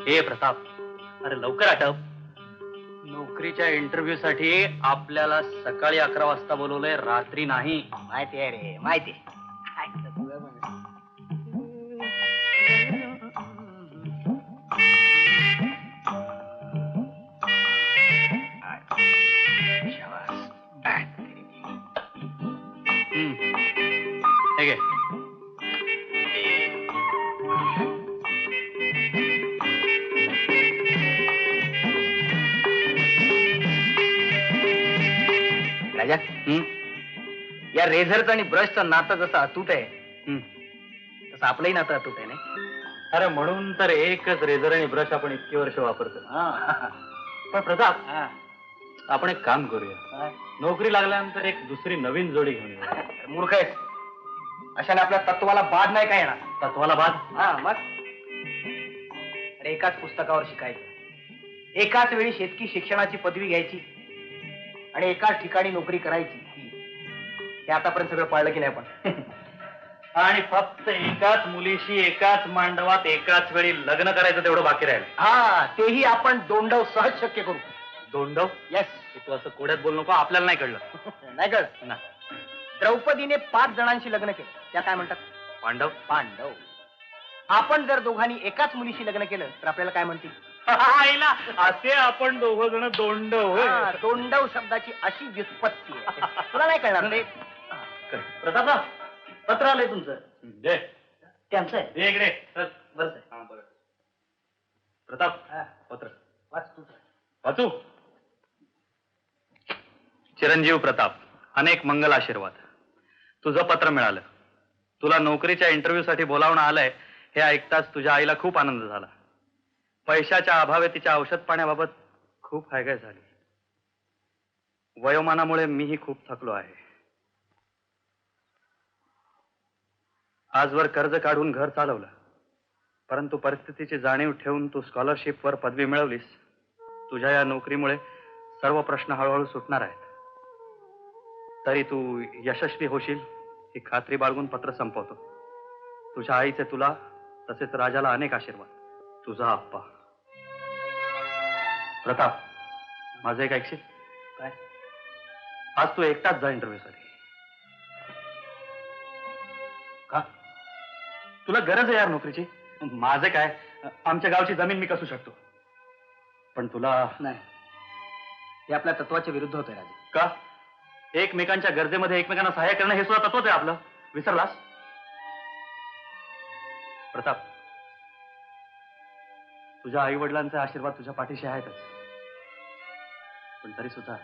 हे प्रताप, अरे लवकर आटप. नोकरीच्या इंटरव्ह्यू साठी आपल्याला सकाळी 11 वाजता बोलवलंय, रात्री नाही. माहिती आहे रे, माहिती आहे. हे घे. राजा, या रेझरचं आणि ब्रशचं नातं जसं अतूट आहे तसं आपलंही नातं अतूट आहे नाही. अरे म्हणून तर एकच रेझर आणि ब्रश आपण इतकी वर्ष वापरतो. पण प्रताप, आपण एक काम करूया. नोकरी लागल्यानंतर एक दुसरी नवीन जोडी घेऊन येऊया. मूर्ख आहेस. अशाने आपल्या तत्वाला बाद नाही काय येणार. तत्वाला बाद? हा मग. अरे एकाच पुस्तकावर शिकायचं, एकाच वेळी शेतकी शिक्षणाची पदवी घ्यायची आणि एकाच ठिकाणी नोकरी करायची. हे आतापर्यंत सगळं पाळलं की नाही आपण? आणि फक्त एकाच मुलीशी एकाच मांडवात एकाच वेळी लग्न करायचं तेवढं बाकी राहील. हा, तेही आपण दोंडव सहज शक्य करू. दोंडव? येस. तू असं कोड्यात बोलू नको, आपल्याला नाही कळलं. नाही कळलं ना. द्रौपदीने 5 जणांशी लग्न केलं, त्या काय म्हणतात? पांडव. पांडव. आपण जर दोघांनी एकाच मुलीशी लग्न केलं तर आपल्याला काय म्हणतील? असे आपण दोघ जण दोंडव. दोंडव शब्दाची अशी व्युत्पत्ती आहे, तुला नाही कळणार ते. प्रतापराव, पत्र आलंय तुमचं. दे. त्यांचं आहे. दे इकडे. बरं. प्रताप, पत्र वाच तू. वाचू. चिरंजीव प्रताप, अनेक मंगल आशीर्वाद. तुझं पत्र मिळालं. तुला नोकरीच्या इंटरव्ह्यू साठी बोलावणं आलंय हे ऐकताच तुझ्या आईला खूप आनंद झाला. पैशाच्या अभावे तिच्या औषध पाण्याबाबत खूप हायगाय झाली. वयोमानामुळे मीही खूप थकलो आहे. आजवर कर्ज काढून घर चालवलं, परंतु परिस्थितीची जाणीव ठेवून तू स्कॉलरशिपवर पदवी मिळवलीस. तुझ्या या नोकरीमुळे सर्व प्रश्न हळूहळू सुटणार आहेत. तरी तू यशस्वी होशील ही खात्री बाळगून पत्र संपवतो. तुझ्या आईचे तुला तसेच राजाला अनेक आशीर्वाद. तुझा आप्पा. प्रताप, माझं एक ऐकशील काय? आज तू एकटाच जा इंटरव्ह्यू साठी. का? तुला गरज आहे यार नोकरीची. माझं काय, आमच्या गावची जमीन मी कसू शकतो, पण तुला नाही. हे आपल्या तत्वाच्या विरुद्ध होतंय राजा. का? एकमेकांच्या गरजेमध्ये एकमेकांना सहाय्य करणं हे सुद्धा तत्वच आहे आपलं. विसरलास? प्रताप, तुझ्या आई वडिलांचे आशीर्वाद तुझ्या पाठीशी आहेतच, पण तरी सुद्धा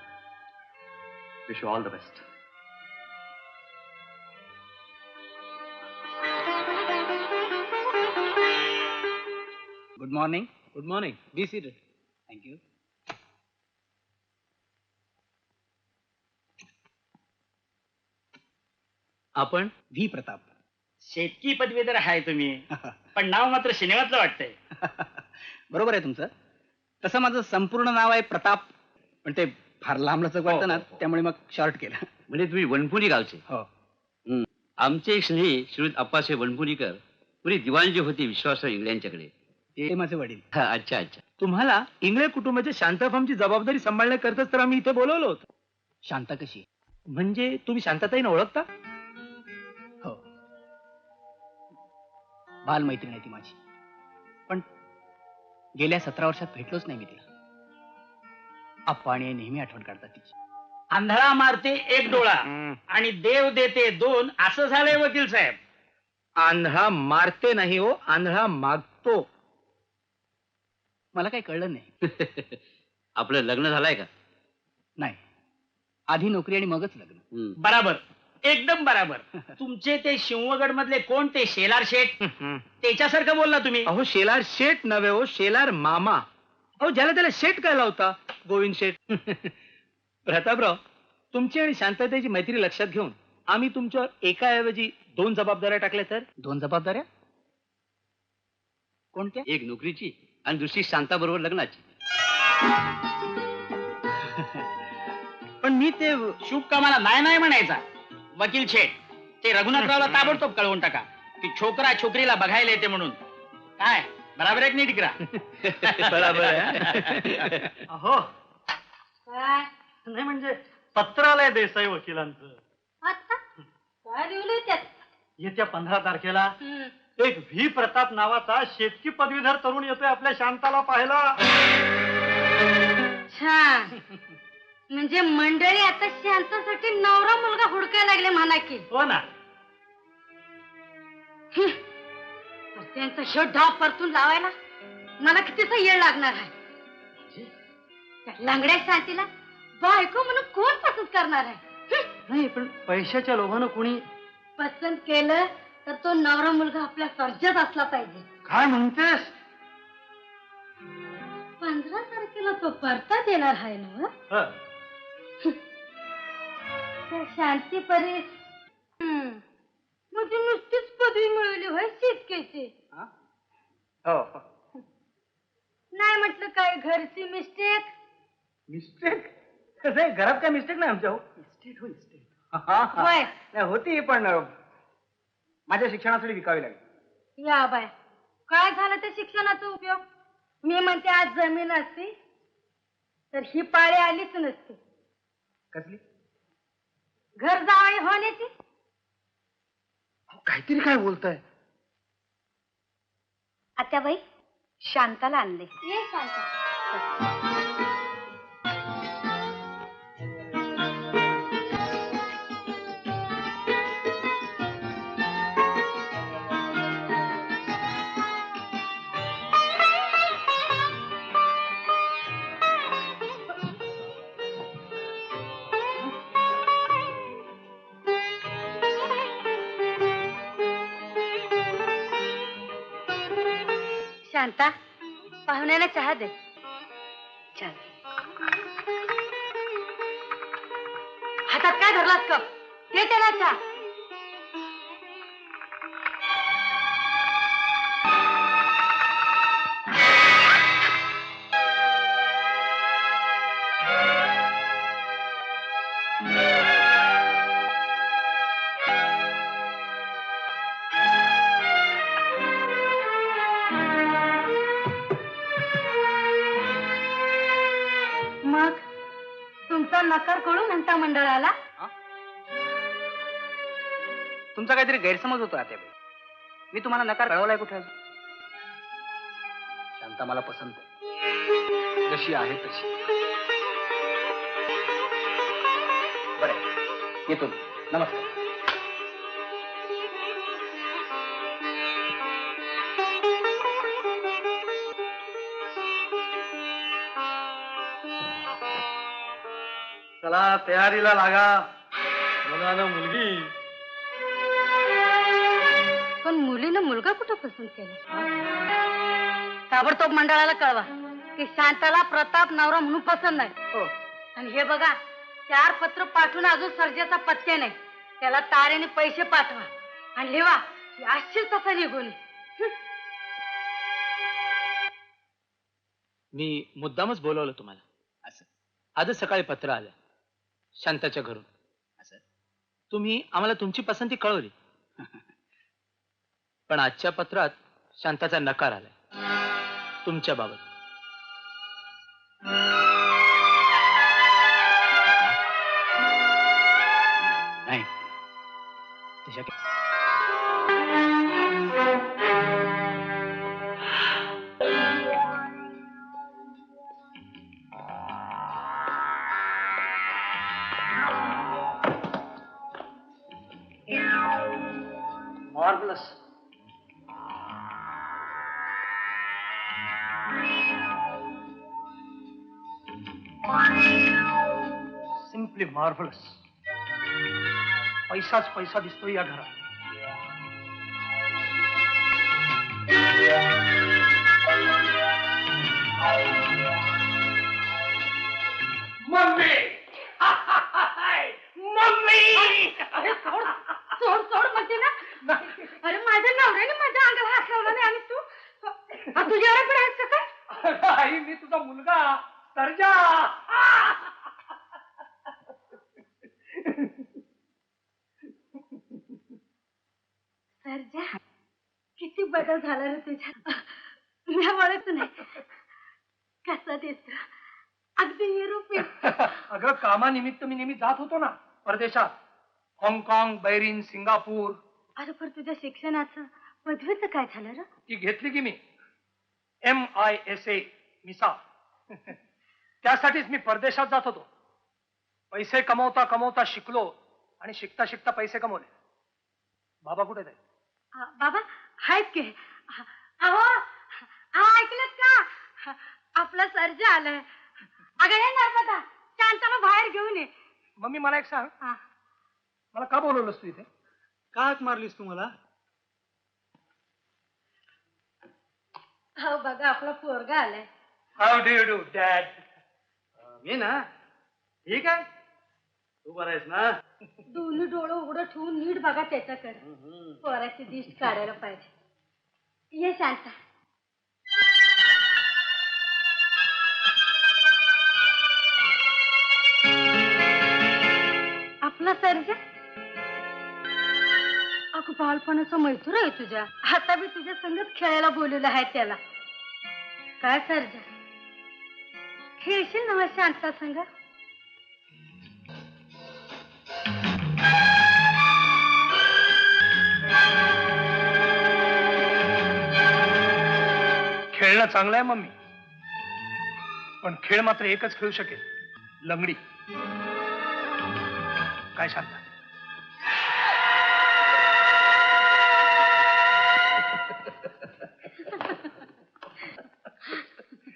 wish you all the best. Good morning. Good morning. Be seated. Thank you. आपण व्ही प्रताप. शेतकी पदवीधर आहे तुम्ही, पण नाव मात्र श्रीनिवासचं वाटतंय. बरोबर आहे तुमचं. तसं माझं संपूर्ण नाव आहे प्रताप, पण ते फार लांबलचक वाटतं ना, त्यामुळे मग शॉर्ट केलं. म्हणजे तुम्ही वनपुरी गावचे? हो. आमचे एक स्नेही श्रीयुत अप्पासाहेब वनपुरीकर पुरी दिवाण जी होती विश्वासराव इंगळ्यांच्याकडे, ते माझे वडील. अच्छा अच्छा. तुम्हाला इंगळे कुटुंबाच्या शांता फॉर्मची जबाबदारी सांभाळण्याकरताच तर आम्ही इथे बोलवलं होतं. शांता कशी? म्हणजे तुम्ही शांताताईनं ओळखता? हो, बाल मैत्रीण आहे ती माझी, पण गेल्या 17 वर्षात भेटलोच नाही मी तिला. आप्पा आणि आई नेहमी आठवण काढतात तिची. आंधळा मारते एक डोळा आणि देव देते 2, असं झालंय वकील साहेब. आंधळा मारते नाही हो, आंधळा मागतो. मला काही कळलं नाही. आपलं लग्न झालंय का? नाही, आधी नोकरी आणि मगच लग्न. बराबर, एकदम बराबर. तुमचे ते शिवगड मधले कोण ते शेलार शेठ, त्याच्यासारखं बोलला तुम्ही. अहो शेलार शेठ नव्हे हो, शेलार मामा. अहो ज्याला त्याला शेठ काय लावता, गोविंद शेठ. प्रतापराव, तुमची आणि शांततेची मैत्री लक्षात घेऊन आम्ही तुमच्यावर एकाऐवजी 2 जबाबदाऱ्या टाकल्या तर. 2 जबाबदाऱ्या कोणत्या? एक नोकरीची आणि दुसरी शांता बरोबर लग्नाची. पण मी ते शुभ कामाला नाही नाही म्हणायचा. वकील शेठ, ते रघुनाथरावला ताबडतोब कळवून टाका की छोकरा छोकरीला बघायला येते म्हणून. काय बराबर आहे की नाही टिकरा? बरोबर आहे. अहो काय नाही म्हणजे पत्र आलंय देसाई वकिलांचं. आता काय लिहिलंय त्यात? येत्या 15 तारखेला हम्म. एक व्ही प्रताप नावाचा शेतकी पदवीधर तरुण येतोय आपल्या शांताला पाहायला. छान. म्हणजे मंडळी आता शांतासाठी नवरा मुलगा हुडकायला लागले म्हणा की. हो ना. हं. तर त्यांचा ह्यो डाव परतून लावायला मला कितीचा येळ लागणार आहे. त्या लंगड्या शांतीला बायको म्हणून कोण पसंत करणार आहे? हं. नाही पण पैशाच्या लोभानं कोणी. पसंत केलं तर तो नवरा मुलगा आपल्या सर्जात असला पाहिजे. काय म्हणतेस? 15 तारखेला तो परतात येणार आहे ना? हं. त्या शांती परी म्हणजे नुसतीच पदवी मिळवली होय शेतकेची. हो नाही म्हटलं काय घरची मिस्टेक. मिस्टेक कसं आहे, घरात काय मिस्टेक नाही आमच्या. हो इस्टेट हो इस्टेट. होय. नाही होती पण माझ्या शिक्षणासाठी विकावी लागली. या बाय काय झालं त्या शिक्षणाचा उपयोग? मी म्हणते आज जमीन असती तर ही पाळी आलीच नसती. कसली? घर जावई होण्याची. काहीतरी काय बोलताय? आत्याबाई शांताला आणले. ये शांता. शांता पाहुण्याला चहा दे. चल. हातात काय धरलास कप? दे त्याला चहा. मग तुमचा नकार कळू म्हणता मंडळाला? तुमचा काहीतरी गैरसमज होतो आत्याबाई. मी तुम्हाला नकार कळवलाय कुठे अजून? शांता मला पसंत आहे, जशी आहे तशी. बरं येतो. नमस्कार. चला तयारीला लागा. मुलानं मुलगी. पण मुलीनं मुलगा कुठं पसंत केला? ताबडतोब मंडळाला कळवा की शांताला प्रताप नवरा म्हणून पसंत नाही. हो. आणि हे बघा 4 पत्र पाठवून अजून सर्जेचा पत्ते नाही. त्याला तारेने पैसे पाठवा आणि लिहा की आश्चर्य तसा निघून. मी मुद्दामच बोलवलं तुम्हाला. असं आजच सकाळी पत्र आलं शांताच्या घरून. असं तुम्ही आम्हाला तुमची पसंती कळवली. पण आजच्या पत्रात शांताचा नकार आलाय तुमच्या बाबत. नाही तशा मार्वलस. Simply marvellous. पैसाच पैसा दिसतो या घरात. Mummy mummy. अरे सोड सोड सोड म्हणते ना. अरे माझ्या नवऱ्याने माझ्या अंगाला हात लावला नाही आणि तू तुझ्यावर पण आहेस का काय? आई मी तुझा मुलगा सर्जा. सर्जा किती बदल झाला रे तुझ्यात. मी ओळखत नाही. कसा दिसतो, अगदी युरोपियन. अगं कामानिमित्त मी नेहमी जात होतो ना परदेशात. हाँगकाँग, बैरीन, सिंगापूर. अरे पण तुझ्या शिक्षणाचं पदवीचं काय झालं रे? ती घेतली की मी MISA मिसा. त्यासाठीच मी परदेशात जात होतो. पैसे कमवता कमवता शिकलो आणि शिकता शिकता पैसे कमवले. बाबा कुठे आहेत? बाबा आहेत की. अहो अहो ऐकलत का, आपला सर्जा आलाय. अगं हे नर्मदा, शांताला बाहेर घेऊन ये. मम्मी मला एक सांग, हा. मला का बोलवलंस तू इथे? का हाक मारलीस तुम्हाला? हो बघा आपला पोरगा आलाय. How do you do dad? मी ना ठीक आहे. तू बरा आहेस ना? दोन्ही डोळं उघडं ठेवून नीट बघा त्याच्याकडे. पोराची दिष्ट काढायला पाहिजे. ये शांता. आपला सर्जा. अगं बालपणाचा मैत्र आहे तुझ्या. आता मी तुझ्या संगत खेळायला बोलवलं आहे त्याला. काय सर्जा, खेळशील ना शांता संग? खेळणं चांगलं आहे मम्मी, पण खेळ मात्र एकच खेळू शकेल, लंगडी. काय शांता?